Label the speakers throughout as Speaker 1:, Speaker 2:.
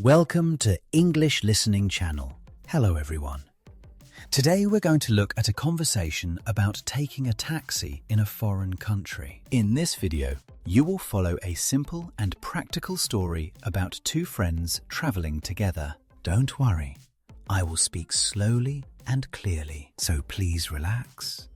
Speaker 1: Welcome to English Listening Channel. Hello everyone. Today we're going to look at a conversation about taking a taxi in a foreign country. In this video, you will follow a simple and practical story about two friends traveling together. Don't worry, I will speak slowly and clearly, so please relax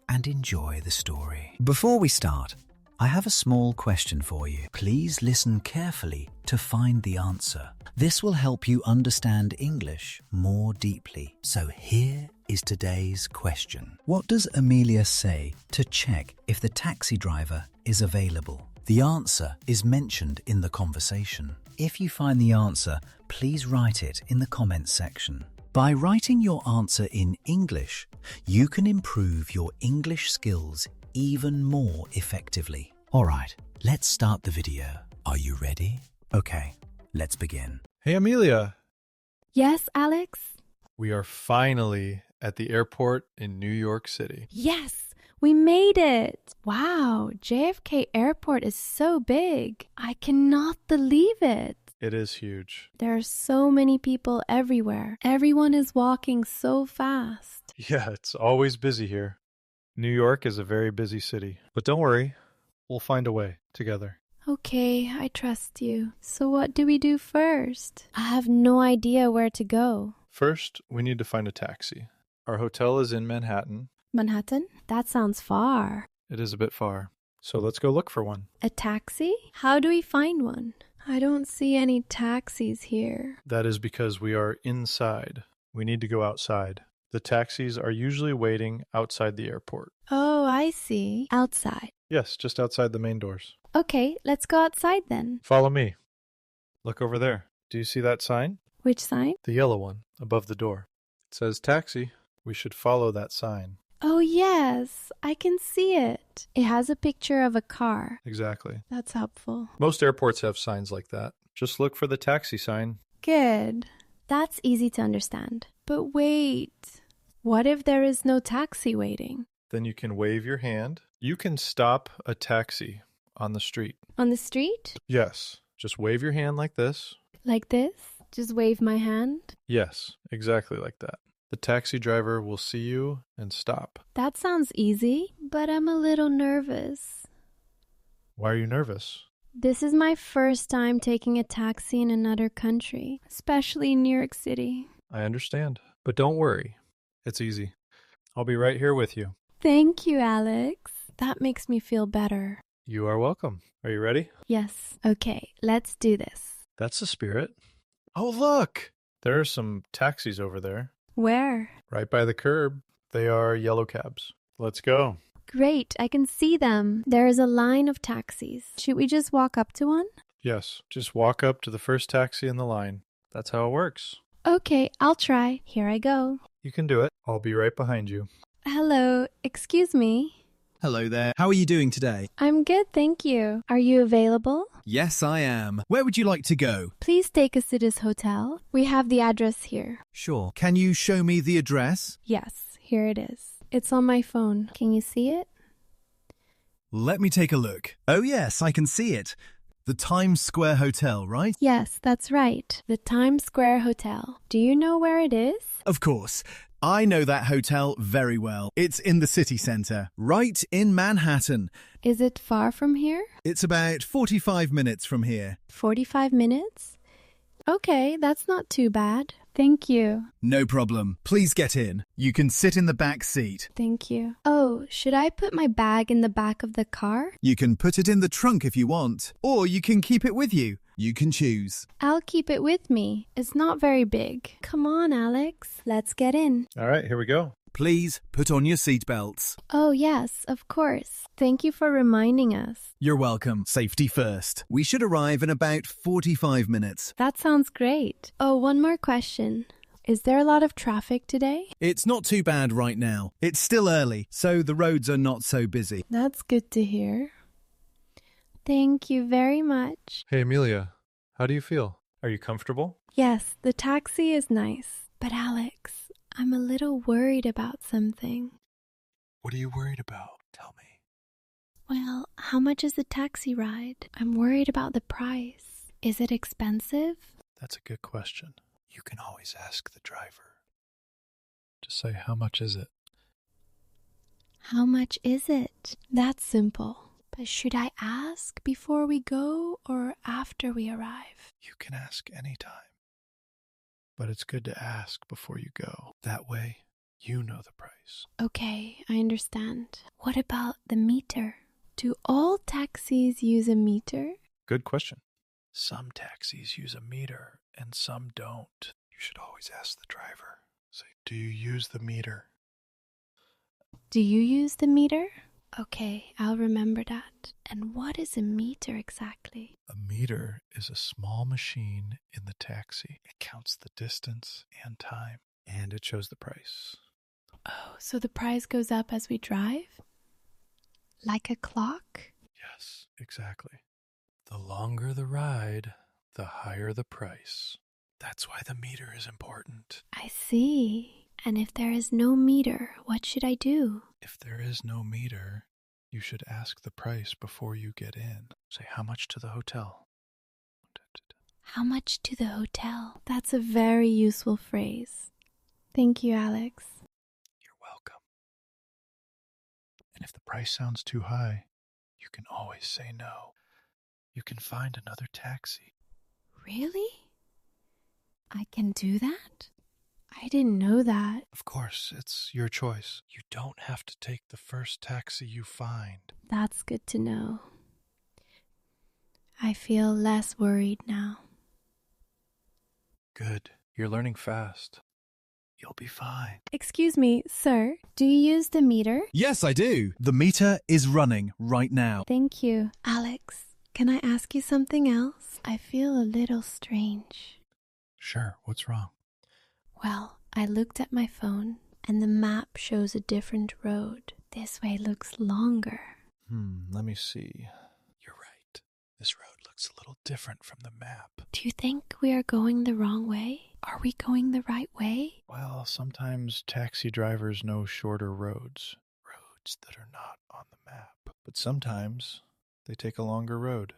Speaker 1: and enjoy the story. Before we start, I have a small question for you. Please listen carefully to find the answer. This will help you understand English more deeply. So here is today's question. What does Amelia say to check if the taxi driver is available? The answer is mentioned in the conversation. If you find the answer, please write it in the comments section. By writing your answer in English, you can improve your English skills even more effectively. Alright, let's start the video. Are you ready? Okay, let's begin.
Speaker 2: Hey Amelia,
Speaker 3: Yes, Alex?
Speaker 2: we are finally at the airport in New York City.
Speaker 3: Yes, we made it! Wow, JFK Airport is so big. I cannot believe it.
Speaker 2: It is huge.
Speaker 3: There are so many people everywhere. Everyone is walking so fast.
Speaker 2: Yeah, it's always busy here. New York is a very busy city. But don't worry, we'll find a way together.
Speaker 3: Okay, I trust you. So what do we do first? I have no idea where to go.
Speaker 2: First, we need to find a taxi. Our hotel is in Manhattan.
Speaker 3: Manhattan? That sounds far.
Speaker 2: It is a bit far. So let's go look for one.
Speaker 3: A taxi? How do we find one? I don't see any taxis here.
Speaker 2: That is because we are inside. We need to go outside. The taxis are usually waiting outside the airport.
Speaker 3: Oh, I see. Outside.
Speaker 2: Yes, just outside the main doors.
Speaker 3: Okay, let's go outside then.
Speaker 2: Follow me. Look over there. Do you see that sign?
Speaker 3: Which sign?
Speaker 2: The yellow one above the door. It says taxi. We should follow that sign.
Speaker 3: Oh, yes, I can see it. It has a picture of a car.
Speaker 2: Exactly.
Speaker 3: That's helpful.
Speaker 2: Most airports have signs like that. Just look for the taxi sign.
Speaker 3: Good. That's easy to understand. But wait, what if there is no taxi waiting?
Speaker 2: Then you can wave your hand. You can stop a taxi on the street.
Speaker 3: On the street?
Speaker 2: Yes. Just wave your hand like this.
Speaker 3: Like this? Just wave my hand?
Speaker 2: Yes, exactly like that. The taxi driver will see you and stop.
Speaker 3: That sounds easy, but I'm a little nervous.
Speaker 2: Why are you nervous?
Speaker 3: This is my first time taking a taxi in another country, especially in New York City.
Speaker 2: I understand. But don't worry. It's easy. I'll be right here with you.
Speaker 3: Thank you, Alex. That makes me feel better.
Speaker 2: You are welcome. Are you ready?
Speaker 3: Yes. Okay, let's do this.
Speaker 2: That's the spirit. Oh, look! There are some taxis over there.
Speaker 3: Where?
Speaker 2: Right by the curb. They are yellow cabs. Let's go.
Speaker 3: Great, I can see them. There is a line of taxis. Should we just walk up to one?
Speaker 2: Yes, just walk up to the first taxi in the line. That's how it works.
Speaker 3: Okay, I'll try. Here I go.
Speaker 2: You can do it. I'll be right behind you.
Speaker 3: Hello, excuse me.
Speaker 4: Hello there. How are you doing today?
Speaker 3: I'm good, thank you. Are you available?
Speaker 4: Yes, I am. Where would you like to go?
Speaker 3: Please take us to this hotel. We have the address here.
Speaker 4: Sure. Can you show me the address?
Speaker 3: Yes, here it is. It's on my phone. Can you see it?
Speaker 4: Let me take a look. Oh, yes, I can see it. The Times Square Hotel, right?
Speaker 3: Yes, that's right. The Times Square Hotel. Do you know where it is?
Speaker 4: Of course. I know that hotel very well. It's in the city centre, right in Manhattan.
Speaker 3: Is it far from here?
Speaker 4: It's about 45 minutes from here.
Speaker 3: 45 minutes? Okay, that's not too bad. Thank you.
Speaker 4: No problem. Please get in. You can sit in the back seat.
Speaker 3: Thank you. Oh, should I put my bag in the back of the car?
Speaker 4: You can put it in the trunk if you want, or you can keep it with you. You can choose.
Speaker 3: I'll keep it with me. It's not very big. Come on, Alex. Let's get in.
Speaker 2: All right, here we go.
Speaker 4: Please put on your seatbelts.
Speaker 3: Oh, yes, of course. Thank you for reminding us.
Speaker 4: You're welcome. Safety first. We should arrive in about 45 minutes.
Speaker 3: That sounds great. Oh, one more question. Is there a lot of traffic today?
Speaker 4: It's not too bad right now. It's still early, so the roads are not so busy.
Speaker 3: That's good to hear. Thank you very much.
Speaker 2: Hey, Amelia, how do you feel? Are you comfortable?
Speaker 3: Yes, the taxi is nice. But Alex, I'm a little worried about something.
Speaker 2: What are you worried about? Tell me.
Speaker 3: Well, how much is the taxi ride? I'm worried about the price. Is it expensive?
Speaker 2: That's a good question. You can always ask the driver. Just say, how much is it?
Speaker 3: How much is it? That's simple. But should I ask before we go or after we arrive?
Speaker 2: You can ask anytime. But it's good to ask before you go. That way, you know the price.
Speaker 3: Okay, I understand. What about the meter? Do all taxis use a meter?
Speaker 2: Good question. Some taxis use a meter and some don't. You should always ask the driver. Say, do you use the meter?
Speaker 3: Do you use the meter? Okay, I'll remember that. And what is a meter exactly?
Speaker 2: A meter is a small machine in the taxi. It counts the distance and time, and it shows the price.
Speaker 3: Oh, so the price goes up as we drive? Like a clock?
Speaker 2: Yes, exactly. The longer the ride, the higher the price. That's why the meter is important.
Speaker 3: I see. And if there is no meter, what should I do?
Speaker 2: If there is no meter, you should ask the price before you get in. Say, how much to the hotel?
Speaker 3: How much to the hotel? That's a very useful phrase. Thank you, Alex.
Speaker 2: You're welcome. And if the price sounds too high, you can always say no. You can find another taxi.
Speaker 3: Really? I can do that? I didn't know that.
Speaker 2: Of course, it's your choice. You don't have to take the first taxi you find.
Speaker 3: That's good to know. I feel less worried now.
Speaker 2: Good. You're learning fast. You'll be fine.
Speaker 3: Excuse me, sir. Do you use the meter?
Speaker 4: Yes, I do. The meter is running right now.
Speaker 3: Thank you. Alex, can I ask you something else? I feel a little strange.
Speaker 2: Sure, what's wrong?
Speaker 3: Well, I looked at my phone and the map shows a different road. This way looks longer.
Speaker 2: Let me see. You're right. This road looks a little different from the map.
Speaker 3: Do you think we are going the wrong way? Are we going the right way?
Speaker 2: Well, sometimes taxi drivers know shorter roads that are not on the map. But sometimes they take a longer road.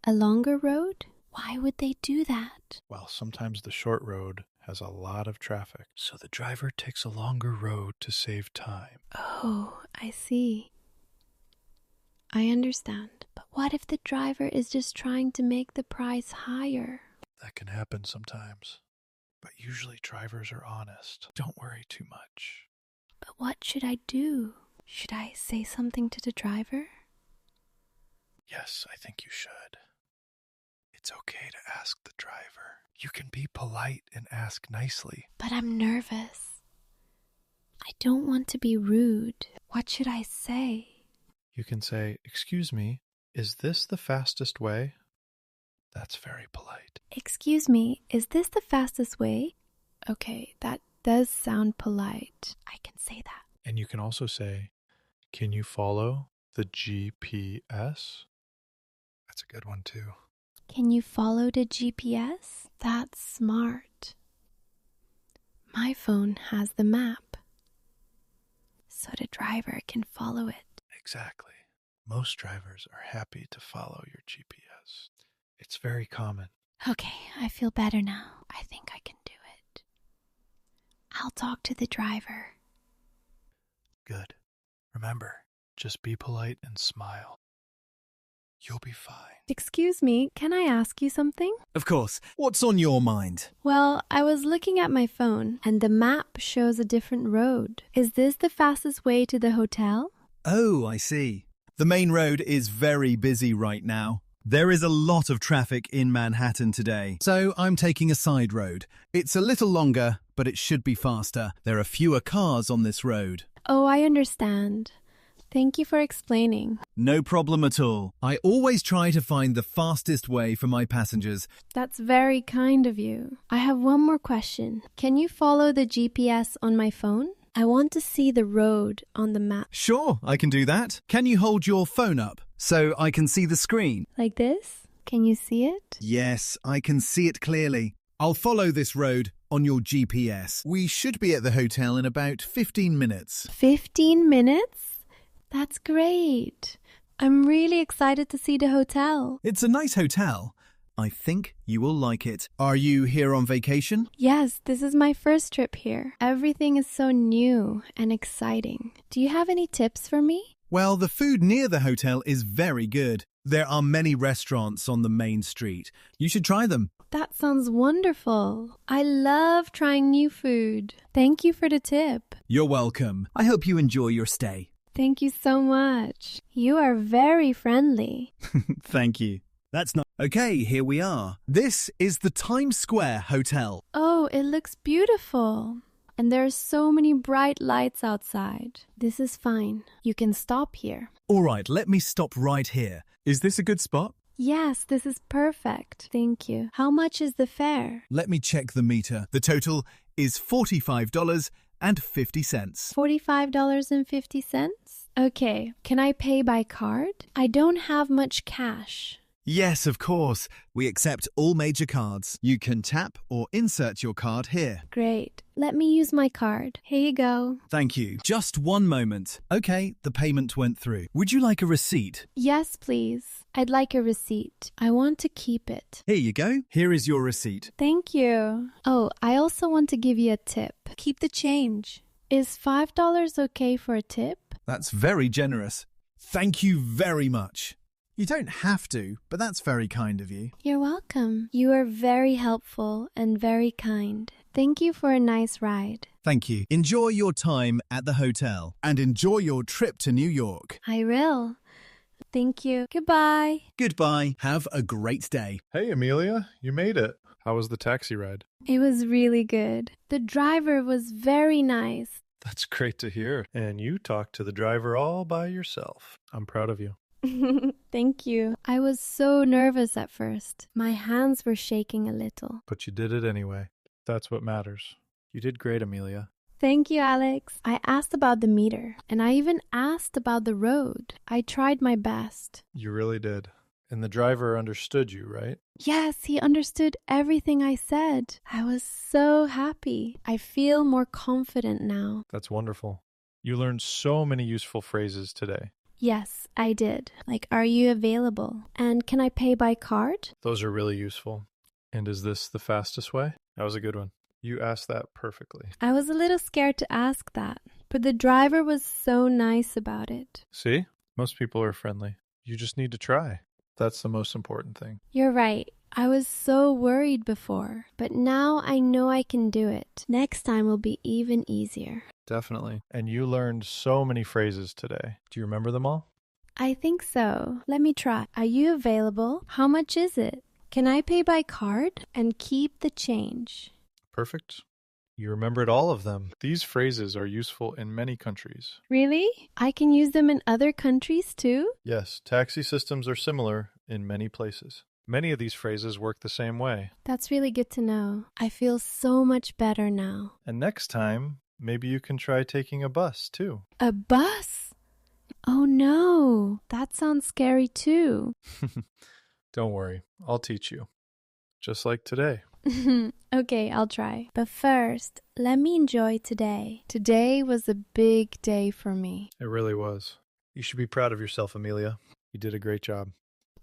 Speaker 3: A longer road? Why would they do that?
Speaker 2: Well, sometimes the short road has a lot of traffic, so the driver takes a longer road to save time.
Speaker 3: Oh, I see. I understand. But what if the driver is just trying to make the price higher?
Speaker 2: That can happen sometimes. But usually drivers are honest. Don't worry too much.
Speaker 3: But what should I do? Should I say something to the driver?
Speaker 2: Yes, I think you should. It's okay to ask the driver. You can be polite and ask nicely.
Speaker 3: But I'm nervous. I don't want to be rude. What should I say?
Speaker 2: You can say, "Excuse me, is this the fastest way?" That's very polite.
Speaker 3: Excuse me, is this the fastest way? Okay, that does sound polite. I can say that.
Speaker 2: And you can also say, "Can you follow the GPS?" That's a good one too.
Speaker 3: Can you follow the GPS? That's smart. My phone has the map, so the driver can follow it.
Speaker 2: Exactly. Most drivers are happy to follow your GPS. It's very common.
Speaker 3: Okay, I feel better now. I think I can do it. I'll talk to the driver.
Speaker 2: Good. Remember, just be polite and smile. You'll be fine.
Speaker 3: Excuse me, can I ask you something?
Speaker 4: Of course. What's on your mind?
Speaker 3: Well, I was looking at my phone and the map shows a different road. Is this the fastest way to the hotel?
Speaker 4: Oh, I see. The main road is very busy right now. There is a lot of traffic in Manhattan today, so I'm taking a side road. It's a little longer, but it should be faster. There are fewer cars on this road.
Speaker 3: Oh, I understand. Thank you for explaining.
Speaker 4: No problem at all. I always try to find the fastest way for my passengers.
Speaker 3: That's very kind of you. I have one more question. Can you follow the GPS on my phone? I want to see the road on the map.
Speaker 4: Sure, I can do that. Can you hold your phone up so I can see the screen?
Speaker 3: Like this? Can you see it?
Speaker 4: Yes, I can see it clearly. I'll follow this road on your GPS. We should be at the hotel in about 15 minutes.
Speaker 3: 15 minutes? That's great. I'm really excited to see the hotel.
Speaker 4: It's a nice hotel, I think you will like it. Are you here on vacation?
Speaker 3: Yes, this is my first trip here. Everything is so new and exciting. Do you have any tips for me?
Speaker 4: Well, the food near the hotel is very good. There are many restaurants on the main street. You should try them.
Speaker 3: That sounds wonderful. I love trying new food. Thank you for the tip.
Speaker 4: You're welcome. I hope you enjoy your stay.
Speaker 3: Thank you so much. You are very friendly.
Speaker 4: Thank you. That's not... Okay, here we are. This is the Times Square Hotel.
Speaker 3: Oh, it looks beautiful. And there are so many bright lights outside. This is fine. You can stop here.
Speaker 4: All right, let me stop right here. Is this a good spot?
Speaker 3: Yes, this is perfect. Thank you. How much is the fare?
Speaker 4: Let me check the meter. The total is $45.50.
Speaker 3: $45.50? Okay. Can I pay by card? I don't have much cash.
Speaker 4: Yes, of course. We accept all major cards. You can tap or insert your card here.
Speaker 3: Great. Let me use my card. Here you go.
Speaker 4: Thank you. Just one moment. Okay, the payment went through. Would you like a receipt?
Speaker 3: Yes, please. I'd like a receipt. I want to keep it.
Speaker 4: Here you go. Here is your receipt.
Speaker 3: Thank you. Oh, I also want to give you a tip. Keep the change. Is $5 okay for a tip?
Speaker 4: That's very generous. Thank you very much. You don't have to, but that's very kind of you.
Speaker 3: You're welcome. You are very helpful and very kind. Thank you for a nice ride.
Speaker 4: Thank you. Enjoy your time at the hotel and enjoy your trip to New York.
Speaker 3: I will. Thank you. Goodbye.
Speaker 4: Goodbye. Have a great day.
Speaker 2: Hey, Amelia, you made it. How was the taxi ride?
Speaker 3: It was really good. The driver was very nice.
Speaker 2: That's great to hear. And you talked to the driver all by yourself. I'm proud of you.
Speaker 3: Thank you. I was so nervous at first. My hands were shaking a little.
Speaker 2: But you did it anyway. That's what matters. You did great, Amelia.
Speaker 3: Thank you, Alex. I asked about the meter, and I even asked about the road. I tried my best.
Speaker 2: You really did. And the driver understood you, right?
Speaker 3: Yes, he understood everything I said. I was so happy. I feel more confident now.
Speaker 2: That's wonderful. You learned so many useful phrases today.
Speaker 3: Yes, I did. Like, are you available? And can I pay by card?
Speaker 2: Those are really useful. And is this the fastest way? That was a good one. You asked that perfectly.
Speaker 3: I was a little scared to ask that, but the driver was so nice about it.
Speaker 2: See? Most people are friendly. You just need to try. That's the most important thing.
Speaker 3: You're right. I was so worried before, but now I know I can do it. Next time will be even easier.
Speaker 2: Definitely. And you learned so many phrases today. Do you remember them all?
Speaker 3: I think so. Let me try. Are you available? How much is it? Can I pay by card and keep the change?
Speaker 2: Perfect. You remembered all of them. These phrases are useful in many countries.
Speaker 3: Really? I can use them in other countries too?
Speaker 2: Yes, taxi systems are similar in many places. Many of these phrases work the same way.
Speaker 3: That's really good to know. I feel so much better now.
Speaker 2: And next time, maybe you can try taking a bus too.
Speaker 3: A bus? Oh no, that sounds scary too.
Speaker 2: Don't worry, I'll teach you. Just like today.
Speaker 3: Okay, I'll try. But first, let me enjoy today. Today was a big day for me.
Speaker 2: It really was. You should be proud of yourself, Amelia. You did a great job.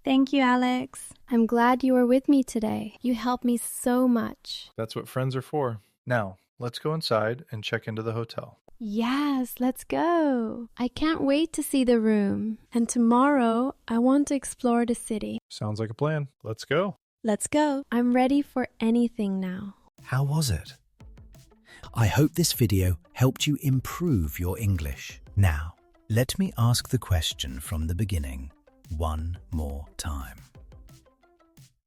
Speaker 3: Thank you, Alex. I'm glad you were with me today. You helped me so much.
Speaker 2: That's what friends are for. Now, let's go inside and check into the hotel.
Speaker 3: Yes, let's go. I can't wait to see the room. And tomorrow, I want to explore the city.
Speaker 2: Sounds like a plan. Let's go.
Speaker 3: Let's go. I'm ready for anything now.
Speaker 1: How was it? I hope this video helped you improve your English. Now, let me ask the question from the beginning one more time.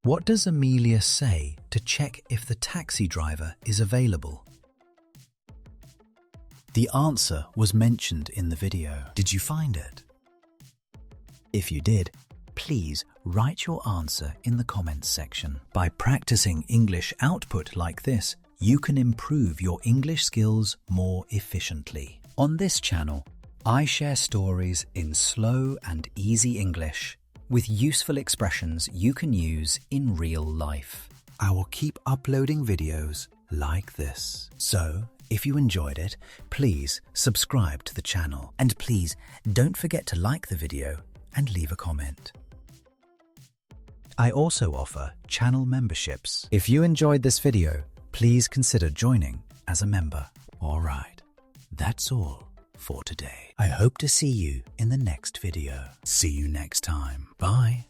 Speaker 1: What does Amelia say to check if the taxi driver is available? The answer was mentioned in the video. Did you find it? If you did, please write your answer in the comments section. By practicing English output like this, you can improve your English skills more efficiently. On this channel, I share stories in slow and easy English with useful expressions you can use in real life. I will keep uploading videos like this. So, if you enjoyed it, please subscribe to the channel. And please don't forget to like the video and leave a comment. I also offer channel memberships. If you enjoyed this video, please consider joining as a member. Alright, that's all for today. I hope to see you in the next video. See you next time. Bye.